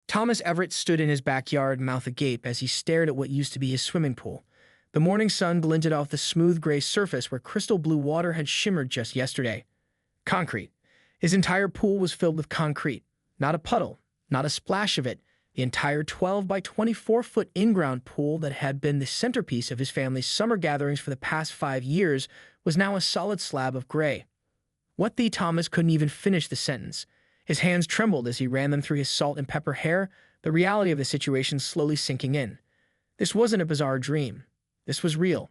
Thomas Everett stood in his backyard, mouth agape, as he stared at what used to be his swimming pool. The morning sun glinted off the smooth gray surface where crystal blue water had shimmered just yesterday. Concrete. His entire pool was filled with concrete. Not a puddle, not a splash of it. The entire 12 by 24-foot in-ground pool that had been the centerpiece of his family's summer gatherings for the past 5 years was now a solid slab of gray. What the Thomas couldn't even finish the sentence. His hands trembled as he ran them through his salt and pepper hair, the reality of the situation slowly sinking in. This wasn't a bizarre dream. This was real.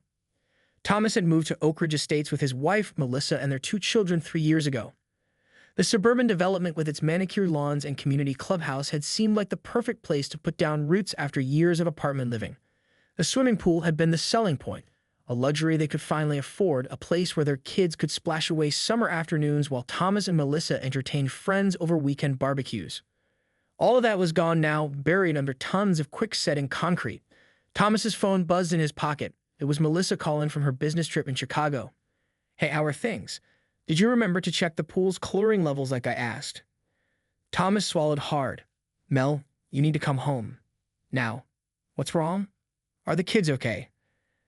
Thomas had moved to Oak Ridge Estates with his wife, Melissa, and their 2 children 3 years ago. The suburban development with its manicured lawns and community clubhouse had seemed like the perfect place to put down roots after years of apartment living. The swimming pool had been the selling point, a luxury they could finally afford, a place where their kids could splash away summer afternoons while Thomas and Melissa entertained friends over weekend barbecues. All of that was gone now, buried under tons of quick-setting concrete. Thomas's phone buzzed in his pocket. It was Melissa calling from her business trip in Chicago. "Hey, how are things? Did you remember to check the pool's chlorine levels like I asked?" Thomas swallowed hard. "Mel, you need to come home. Now. What's wrong? Are the kids okay?"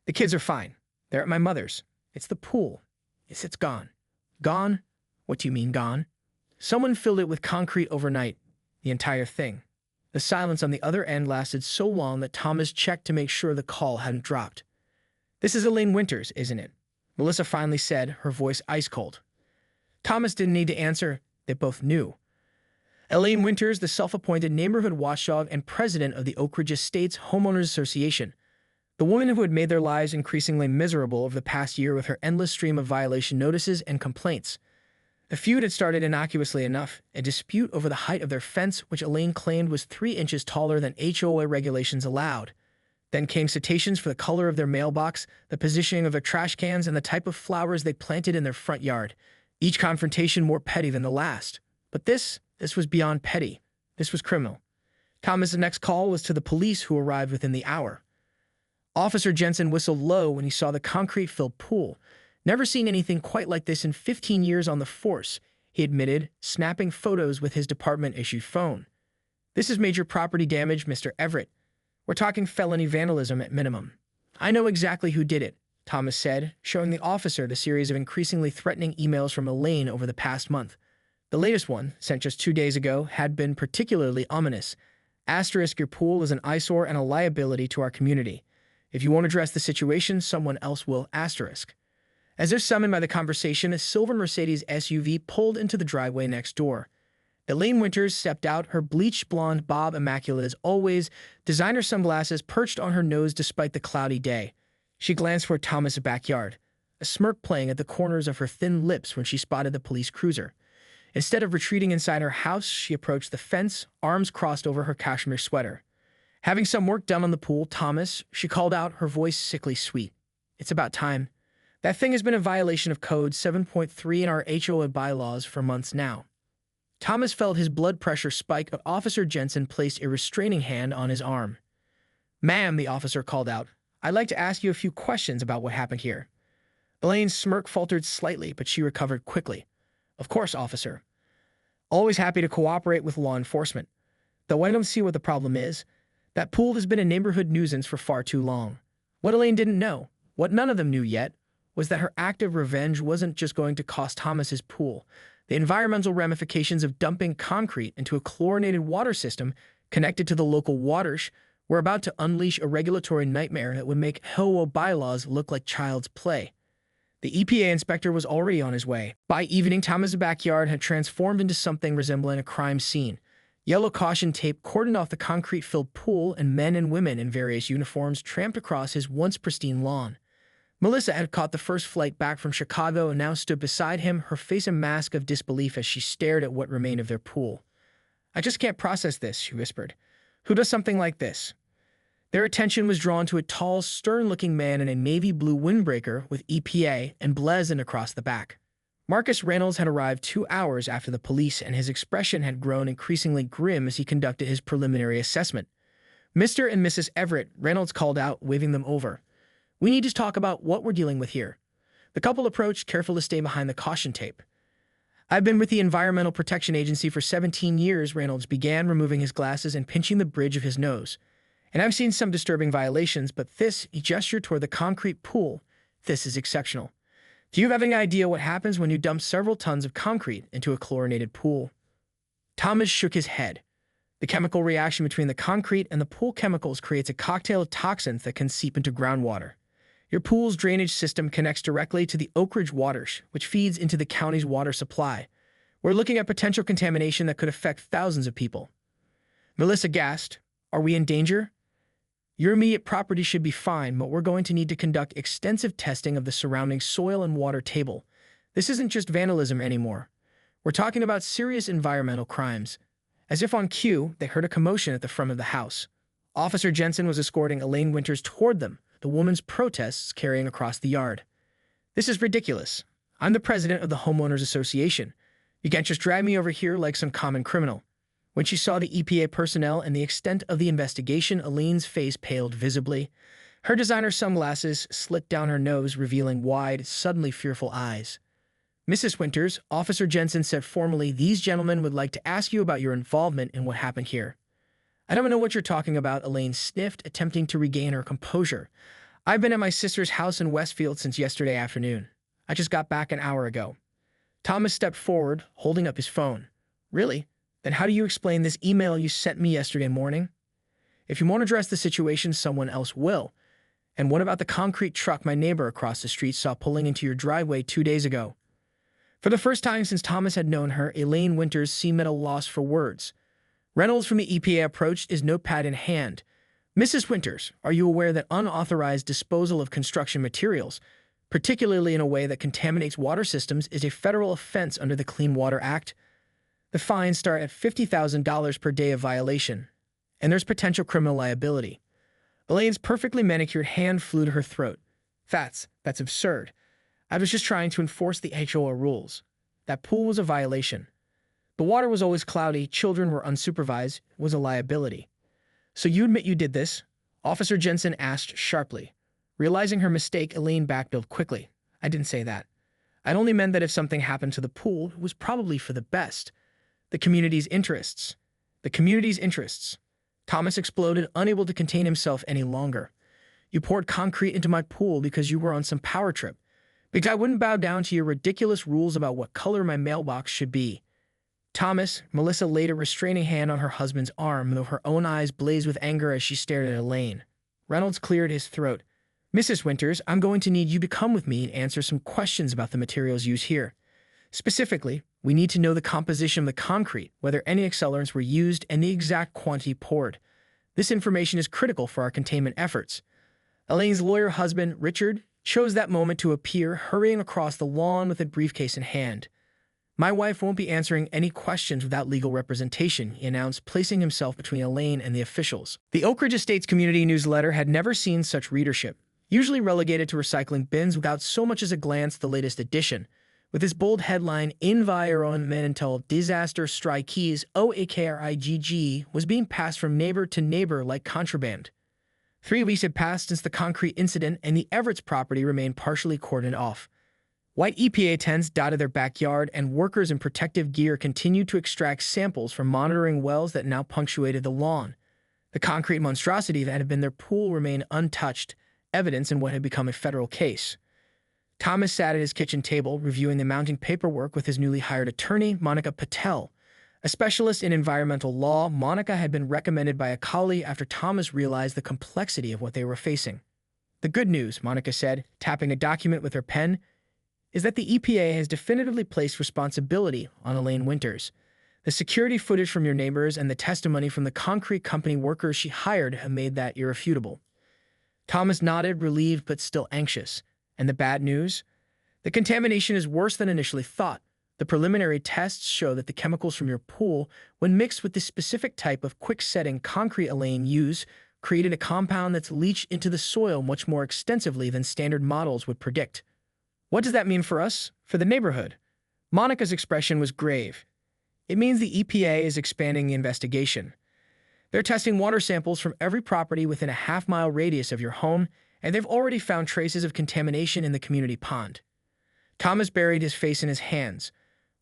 "The kids are fine. They're at my mother's. It's the pool. It's gone." "Gone? What do you mean, gone?" "Someone filled it with concrete overnight. The entire thing." The silence on the other end lasted so long that Thomas checked to make sure the call hadn't dropped. "This is Elaine Winters, isn't it?" Melissa finally said, her voice ice-cold. Thomas didn't need to answer. They both knew. Elaine Winters, the self-appointed neighborhood watchdog and president of the Oak Ridge Estates Homeowners Association. The woman who had made their lives increasingly miserable over the past year with her endless stream of violation notices and complaints. The feud had started innocuously enough, a dispute over the height of their fence, which Elaine claimed was 3 inches taller than HOA regulations allowed. Then came citations for the color of their mailbox, the positioning of their trash cans, and the type of flowers they planted in their front yard. Each confrontation more petty than the last. But this was beyond petty. This was criminal. Thomas's next call was to the police, who arrived within the hour. Officer Jensen whistled low when he saw the concrete-filled pool. "Never seen anything quite like this in 15 years on the force," he admitted, snapping photos with his department-issued phone. "This is major property damage, Mr. Everett. We're talking felony vandalism at minimum." "I know exactly who did it," Thomas said, showing the officer the series of increasingly threatening emails from Elaine over the past month. The latest one, sent just 2 days ago, had been particularly ominous. "Asterisk, your pool is an eyesore and a liability to our community. If you won't address the situation, someone else will, asterisk." As if summoned by the conversation, a silver Mercedes SUV pulled into the driveway next door. Elaine Winters stepped out, her bleached blonde bob immaculate as always, designer sunglasses perched on her nose despite the cloudy day. She glanced toward Thomas' backyard, a smirk playing at the corners of her thin lips when she spotted the police cruiser. Instead of retreating inside her house, she approached the fence, arms crossed over her cashmere sweater. "Having some work done on the pool, Thomas," she called out, her voice sickly sweet. "It's about time. That thing has been in violation of Code 7.3 in our HOA bylaws for months now." Thomas felt his blood pressure spike, but Officer Jensen placed a restraining hand on his arm. "Ma'am," the officer called out, "I'd like to ask you a few questions about what happened here." Elaine's smirk faltered slightly, but she recovered quickly. "Of course, officer. Always happy to cooperate with law enforcement. Though I don't see what the problem is. That pool has been a neighborhood nuisance for far too long." What Elaine didn't know, what none of them knew yet, was that her act of revenge wasn't just going to cost Thomas his pool. The environmental ramifications of dumping concrete into a chlorinated water system connected to the local waters were about to unleash a regulatory nightmare that would make HOA bylaws look like child's play. The EPA inspector was already on his way. By evening, Thomas' backyard had transformed into something resembling a crime scene. Yellow caution tape cordoned off the concrete-filled pool, and men and women in various uniforms tramped across his once pristine lawn. Melissa had caught the first flight back from Chicago and now stood beside him, her face a mask of disbelief as she stared at what remained of their pool. "I just can't process this," she whispered. "Who does something like this?" Their attention was drawn to a tall, stern-looking man in a navy blue windbreaker with EPA emblazoned across the back. Marcus Reynolds had arrived 2 hours after the police, and his expression had grown increasingly grim as he conducted his preliminary assessment. "Mr. and Mrs. Everett," Reynolds called out, waving them over. "We need to talk about what we're dealing with here." The couple approached, careful to stay behind the caution tape. I've been with the Environmental Protection Agency for 17 years, Reynolds began, removing his glasses and pinching the bridge of his nose. And I've seen some disturbing violations, but this, he gestured toward the concrete pool, this is exceptional. Do you have any idea what happens when you dump several tons of concrete into a chlorinated pool? Thomas shook his head. The chemical reaction between the concrete and the pool chemicals creates a cocktail of toxins that can seep into groundwater. Your pool's drainage system connects directly to the Oak Ridge watershed, which feeds into the county's water supply. We're looking at potential contamination that could affect thousands of people. Melissa gasped, "Are we in danger?" "Your immediate property should be fine, but we're going to need to conduct extensive testing of the surrounding soil and water table. This isn't just vandalism anymore. We're talking about serious environmental crimes." As if on cue, they heard a commotion at the front of the house. Officer Jensen was escorting Elaine Winters toward them, the woman's protests carrying across the yard. "This is ridiculous. I'm the president of the Homeowners Association. You can't just drag me over here like some common criminal." When she saw the EPA personnel and the extent of the investigation, Elaine's face paled visibly. Her designer sunglasses slicked down her nose, revealing wide, suddenly fearful eyes. "Mrs. Winters," Officer Jensen said formally, "these gentlemen would like to ask you about your involvement in what happened here." "I don't know what you're talking about," Elaine sniffed, attempting to regain her composure. "I've been at my sister's house in Westfield since yesterday afternoon. I just got back an hour ago." Thomas stepped forward, holding up his phone. "Really? Then how do you explain this email you sent me yesterday morning?" "If you won't address the situation, someone else will. And what about the concrete truck my neighbor across the street saw pulling into your driveway 2 days ago?" For the first time since Thomas had known her, Elaine Winters seemed at a loss for words. Reynolds from the EPA approached, his notepad in hand. "Mrs. Winters, are you aware that unauthorized disposal of construction materials, particularly in a way that contaminates water systems, is a federal offense under the Clean Water Act? The fines start at $50,000 per day of violation, and there's potential criminal liability." Elaine's perfectly manicured hand flew to her throat. That's absurd. I was just trying to enforce the HOA rules. That pool was a violation. The water was always cloudy, children were unsupervised, it was a liability. "So you admit you did this?" Officer Jensen asked sharply. Realizing her mistake, Elaine backpedaled quickly. "I didn't say that. I'd only meant that if something happened to the pool, it was probably for the best. The community's interests. The community's interests." Thomas exploded, unable to contain himself any longer. "You poured concrete into my pool because you were on some power trip. Because I wouldn't bow down to your ridiculous rules about what color my mailbox should be." "Thomas," Melissa laid a restraining hand on her husband's arm, though her own eyes blazed with anger as she stared at Elaine. Reynolds cleared his throat. "Mrs. Winters, I'm going to need you to come with me and answer some questions about the materials used here. Specifically, we need to know the composition of the concrete, whether any accelerants were used, and the exact quantity poured. This information is critical for our containment efforts." Elaine's lawyer husband, Richard, chose that moment to appear, hurrying across the lawn with a briefcase in hand. "My wife won't be answering any questions without legal representation," he announced, placing himself between Elaine and the officials. The Oak Ridge Estates community newsletter had never seen such readership, usually relegated to recycling bins without so much as a glance at the latest edition. With this bold headline, "Environmental Disaster Strikes OAKRIGG," was being passed from neighbor to neighbor like contraband. 3 weeks had passed since the concrete incident, and the Everett's property remained partially cordoned off. White EPA tents dotted their backyard, and workers in protective gear continued to extract samples from monitoring wells that now punctuated the lawn. The concrete monstrosity that had been their pool remained untouched, evidence in what had become a federal case. Thomas sat at his kitchen table, reviewing the mounting paperwork with his newly hired attorney, Monica Patel. A specialist in environmental law, Monica had been recommended by a colleague after Thomas realized the complexity of what they were facing. "The good news," Monica said, tapping a document with her pen, "is that the EPA has definitively placed responsibility on Elaine Winters. The security footage from your neighbors and the testimony from the concrete company workers she hired have made that irrefutable." Thomas nodded, relieved but still anxious. "And the bad news? The contamination is worse than initially thought. The preliminary tests show that the chemicals from your pool, when mixed with the specific type of quick-setting concrete Elaine used, created a compound that's leached into the soil much more extensively than standard models would predict." "What does that mean for us, for the neighborhood?" Monica's expression was grave. "It means the EPA is expanding the investigation. They're testing water samples from every property within a half-mile radius of your home, and they've already found traces of contamination in the community pond." Thomas buried his face in his hands.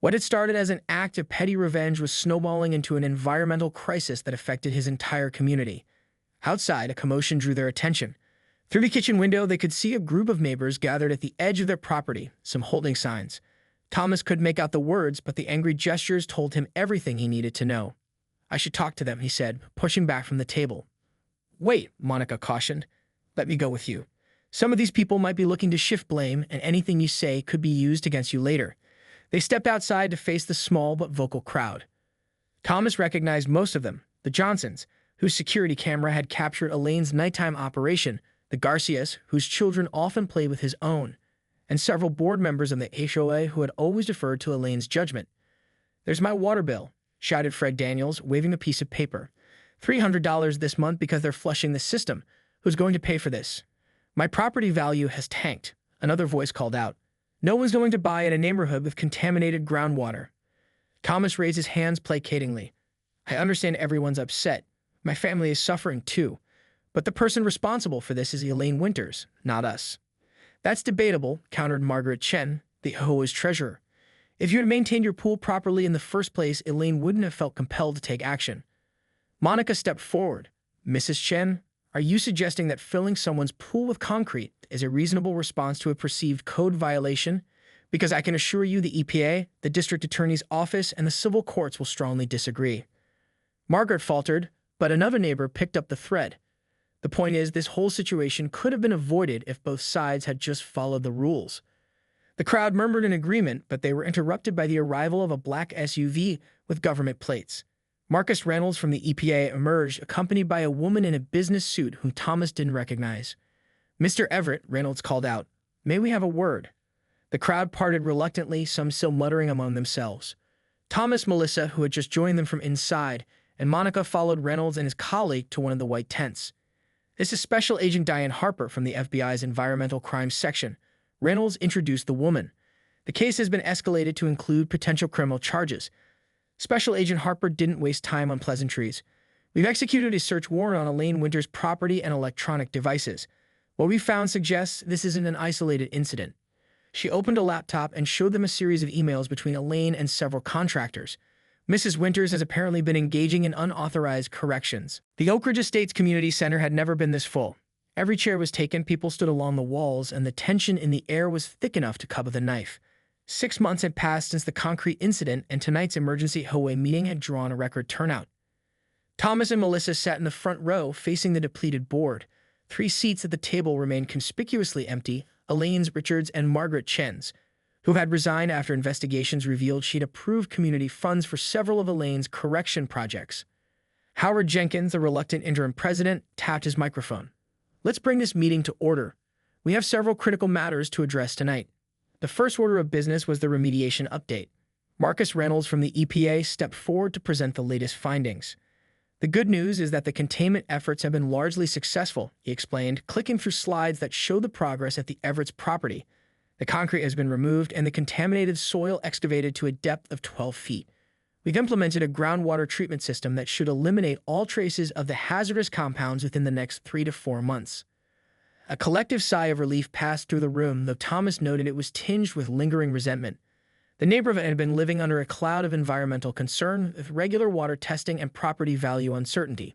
What had started as an act of petty revenge was snowballing into an environmental crisis that affected his entire community. Outside, a commotion drew their attention. Through the kitchen window, they could see a group of neighbors gathered at the edge of their property, some holding signs. Thomas couldn't make out the words, but the angry gestures told him everything he needed to know. "I should talk to them," he said, pushing back from the table. "Wait," Monica cautioned. "Let me go with you. Some of these people might be looking to shift blame, and anything you say could be used against you later." They stepped outside to face the small but vocal crowd. Thomas recognized most of them, the Johnsons, whose security camera had captured Elaine's nighttime operation, the Garcias, whose children often played with his own, and several board members of the HOA who had always deferred to Elaine's judgment. "There's my water bill," shouted Fred Daniels, waving a piece of paper. $300 this month because they're flushing the system. Who's going to pay for this? "My property value has tanked," another voice called out. "No one's going to buy in a neighborhood with contaminated groundwater." Thomas raised his hands placatingly. "I understand everyone's upset. My family is suffering too. But the person responsible for this is Elaine Winters, not us." "That's debatable," countered Margaret Chen, the HOA's treasurer. "If you had maintained your pool properly in the first place, Elaine wouldn't have felt compelled to take action." Monica stepped forward. "Mrs. Chen, are you suggesting that filling someone's pool with concrete is a reasonable response to a perceived code violation? Because I can assure you the EPA, the district attorney's office, and the civil courts will strongly disagree." Margaret faltered, but another neighbor picked up the thread. "The point is, this whole situation could have been avoided if both sides had just followed the rules." The crowd murmured in agreement, but they were interrupted by the arrival of a black SUV with government plates. Marcus Reynolds from the EPA emerged, accompanied by a woman in a business suit whom Thomas didn't recognize. "Mr. Everett," Reynolds called out, "may we have a word?" The crowd parted reluctantly, some still muttering among themselves. Thomas, Melissa, who had just joined them from inside, and Monica followed Reynolds and his colleague to one of the white tents. "This is Special Agent Diane Harper from the FBI's Environmental Crimes Section." Reynolds introduced the woman. "The case has been escalated to include potential criminal charges." Special Agent Harper didn't waste time on pleasantries. "We've executed a search warrant on Elaine Winters' property and electronic devices. What we found suggests this isn't an isolated incident." She opened a laptop and showed them a series of emails between Elaine and several contractors. "Mrs. Winters has apparently been engaging in unauthorized corrections." The Oak Ridge Estates Community Center had never been this full. Every chair was taken, people stood along the walls, and the tension in the air was thick enough to cut with a knife. 6 months had passed since the concrete incident, and tonight's emergency HOA meeting had drawn a record turnout. Thomas and Melissa sat in the front row, facing the depleted board. 3 seats at the table remained conspicuously empty: Elaine's, Richard's, and Margaret Chen's, who had resigned after investigations revealed she'd approved community funds for several of Elaine's correction projects. Howard Jenkins, the reluctant interim president, tapped his microphone. "Let's bring this meeting to order. We have several critical matters to address tonight." The first order of business was the remediation update. Marcus Reynolds from the EPA stepped forward to present the latest findings. "The good news is that the containment efforts have been largely successful," he explained, clicking through slides that show the progress at the Everett's property. "The concrete has been removed and the contaminated soil excavated to a depth of 12 feet. We've implemented a groundwater treatment system that should eliminate all traces of the hazardous compounds within the next 3 to 4 months." A collective sigh of relief passed through the room, though Thomas noted it was tinged with lingering resentment. The neighborhood had been living under a cloud of environmental concern, with regular water testing and property value uncertainty.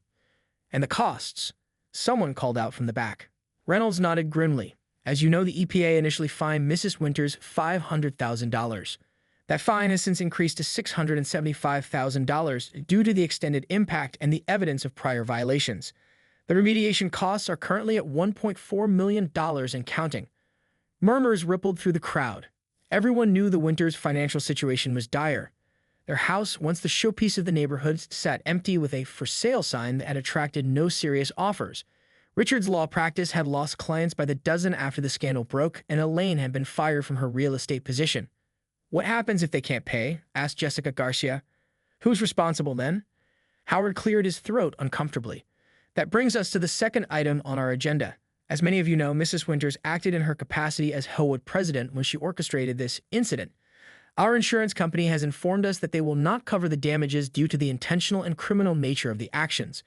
"And the costs?" someone called out from the back. Reynolds nodded grimly. "As you know, the EPA initially fined Mrs. Winters $500,000. That fine has since increased to $675,000 due to the extended impact and the evidence of prior violations. The remediation costs are currently at $1.4 million and counting." Murmurs rippled through the crowd. Everyone knew the Winters' financial situation was dire. Their house, once the showpiece of the neighborhood, sat empty with a "for sale" sign that had attracted no serious offers. Richard's law practice had lost clients by the dozen after the scandal broke, and Elaine had been fired from her real estate position. "What happens if they can't pay?" asked Jessica Garcia. "Who's responsible then?" Howard cleared his throat uncomfortably. "That brings us to the second item on our agenda. As many of you know, Mrs. Winters acted in her capacity as HOA president when she orchestrated this incident. Our insurance company has informed us that they will not cover the damages due to the intentional and criminal nature of the actions.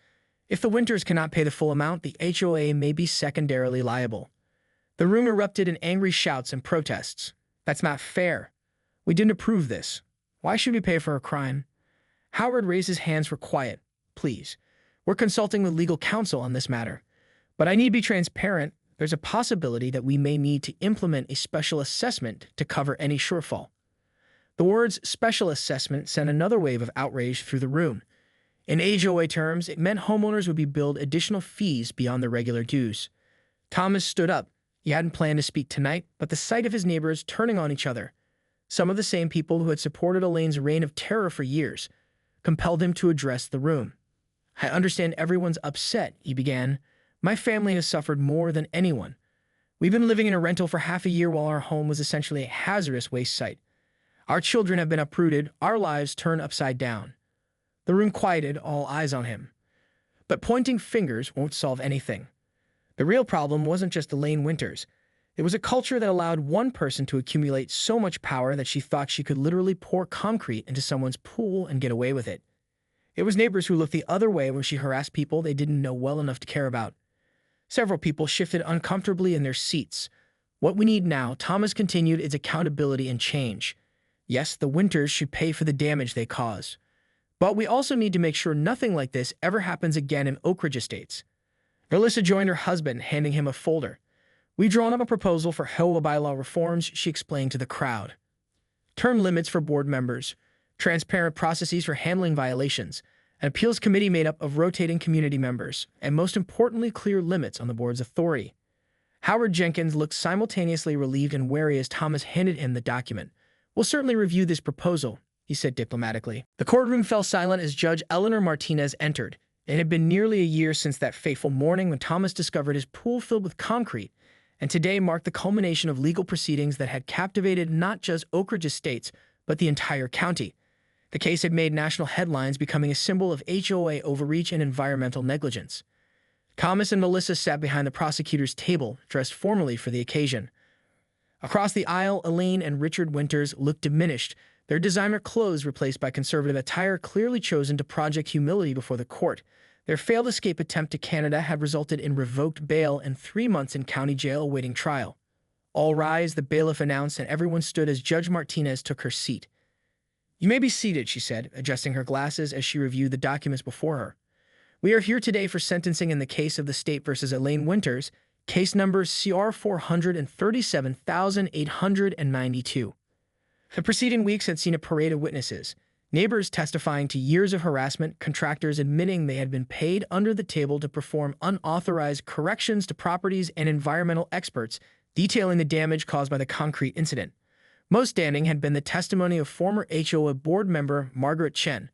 If the Winters cannot pay the full amount, the HOA may be secondarily liable." The room erupted in angry shouts and protests. "That's not fair. We didn't approve this." Why should we pay for a crime? Howard raised his hands for quiet. Please. We're consulting with legal counsel on this matter. But I need to be transparent. There's a possibility that we may need to implement a special assessment to cover any shortfall. The words special assessment sent another wave of outrage through the room. In HOA terms, it meant homeowners would be billed additional fees beyond their regular dues. Thomas stood up. He hadn't planned to speak tonight, but the sight of his neighbors turning on each other, some of the same people who had supported Elaine's reign of terror for years, compelled him to address the room. I understand everyone's upset, he began. My family has suffered more than anyone. We've been living in a rental for half a year while our home was essentially a hazardous waste site. Our children have been uprooted, our lives turned upside down. The room quieted, all eyes on him. But pointing fingers won't solve anything. The real problem wasn't just Elaine Winters. It was a culture that allowed one person to accumulate so much power that she thought she could literally pour concrete into someone's pool and get away with it. It was neighbors who looked the other way when she harassed people they didn't know well enough to care about. Several people shifted uncomfortably in their seats. What we need now, Thomas continued, is accountability and change. Yes, the Winters should pay for the damage they caused. But we also need to make sure nothing like this ever happens again in Oak Ridge Estates. Alyssa joined her husband, handing him a folder. We've drawn up a proposal for HOA bylaw reforms, she explained to the crowd. Term limits for board members, transparent processes for handling violations, an appeals committee made up of rotating community members, and most importantly, clear limits on the board's authority. Howard Jenkins looked simultaneously relieved and wary as Thomas handed him the document. We'll certainly review this proposal, he said diplomatically. The courtroom fell silent as Judge Eleanor Martinez entered. It had been nearly a year since that fateful morning when Thomas discovered his pool filled with concrete, and today marked the culmination of legal proceedings that had captivated not just Oak Ridge Estates, but the entire county. The case had made national headlines, becoming a symbol of HOA overreach and environmental negligence. Thomas and Melissa sat behind the prosecutor's table, dressed formally for the occasion. Across the aisle, Elaine and Richard Winters looked diminished, their designer clothes replaced by conservative attire clearly chosen to project humility before the court. Their failed escape attempt to Canada had resulted in revoked bail and 3 months in county jail awaiting trial. All rise, the bailiff announced, and everyone stood as Judge Martinez took her seat. You may be seated, she said, adjusting her glasses as she reviewed the documents before her. We are here today for sentencing in the case of the state versus Elaine Winters, case number CR 437,892. The preceding weeks had seen a parade of witnesses, neighbors testifying to years of harassment, contractors admitting they had been paid under the table to perform unauthorized corrections to properties, and environmental experts detailing the damage caused by the concrete incident. Most standing had been the testimony of former HOA board member Margaret Chen,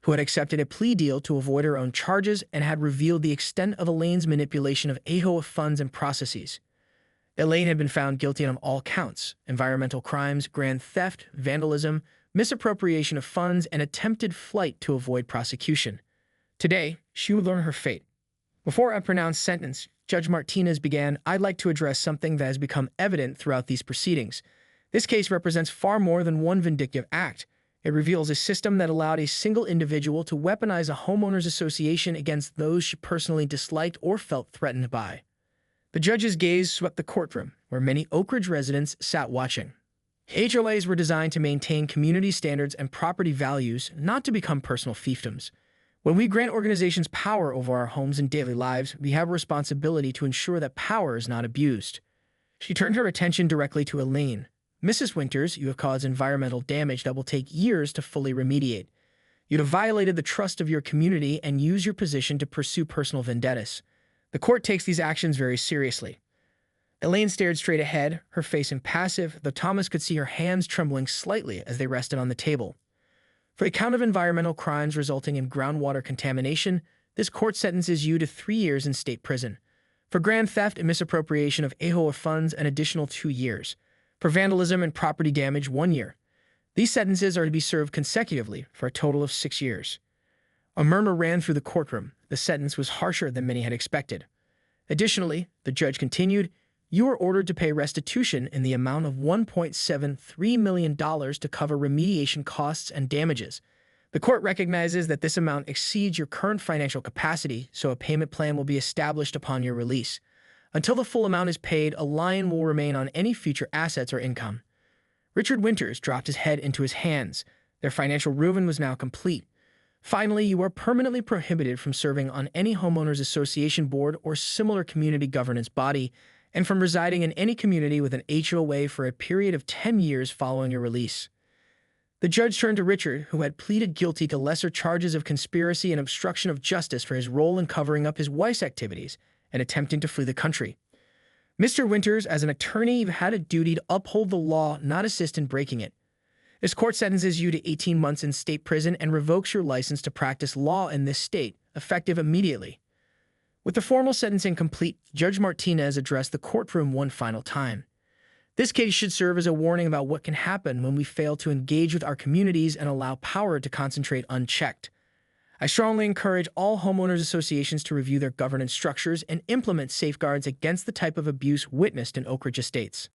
who had accepted a plea deal to avoid her own charges and had revealed the extent of Elaine's manipulation of HOA funds and processes. Elaine had been found guilty on all counts: environmental crimes, grand theft, vandalism, misappropriation of funds, and attempted flight to avoid prosecution. Today, she would learn her fate. Before I pronounce sentence, Judge Martinez began, I'd like to address something that has become evident throughout these proceedings. This case represents far more than one vindictive act. It reveals a system that allowed a single individual to weaponize a homeowners association against those she personally disliked or felt threatened by. The judge's gaze swept the courtroom, where many Oak Ridge residents sat watching. HOAs were designed to maintain community standards and property values, not to become personal fiefdoms. When we grant organizations power over our homes and daily lives, we have a responsibility to ensure that power is not abused. She turned her attention directly to Elaine. Mrs. Winters, you have caused environmental damage that will take years to fully remediate. You have violated the trust of your community and used your position to pursue personal vendettas. The court takes these actions very seriously. Elaine stared straight ahead, her face impassive, though Thomas could see her hands trembling slightly as they rested on the table. For the count of environmental crimes resulting in groundwater contamination, this court sentences you to 3 years in state prison. For grand theft and misappropriation of HOA funds, an additional 2 years. For vandalism and property damage, 1 year. These sentences are to be served consecutively for a total of 6 years. A murmur ran through the courtroom. The sentence was harsher than many had expected. Additionally, the judge continued, you are ordered to pay restitution in the amount of $1.73 million to cover remediation costs and damages. The court recognizes that this amount exceeds your current financial capacity, so a payment plan will be established upon your release. Until the full amount is paid, a lien will remain on any future assets or income. Richard Winters dropped his head into his hands. Their financial ruin was now complete. Finally, you are permanently prohibited from serving on any homeowners association board or similar community governance body, and from residing in any community with an HOA for a period of 10 years following your release. The judge turned to Richard, who had pleaded guilty to lesser charges of conspiracy and obstruction of justice for his role in covering up his wife's activities and attempting to flee the country. Mr. Winters, as an attorney, you've had a duty to uphold the law, not assist in breaking it. This court sentences you to 18 months in state prison and revokes your license to practice law in this state, effective immediately. With the formal sentencing complete, Judge Martinez addressed the courtroom one final time. This case should serve as a warning about what can happen when we fail to engage with our communities and allow power to concentrate unchecked. I strongly encourage all homeowners associations to review their governance structures and implement safeguards against the type of abuse witnessed in Oak Ridge Estates.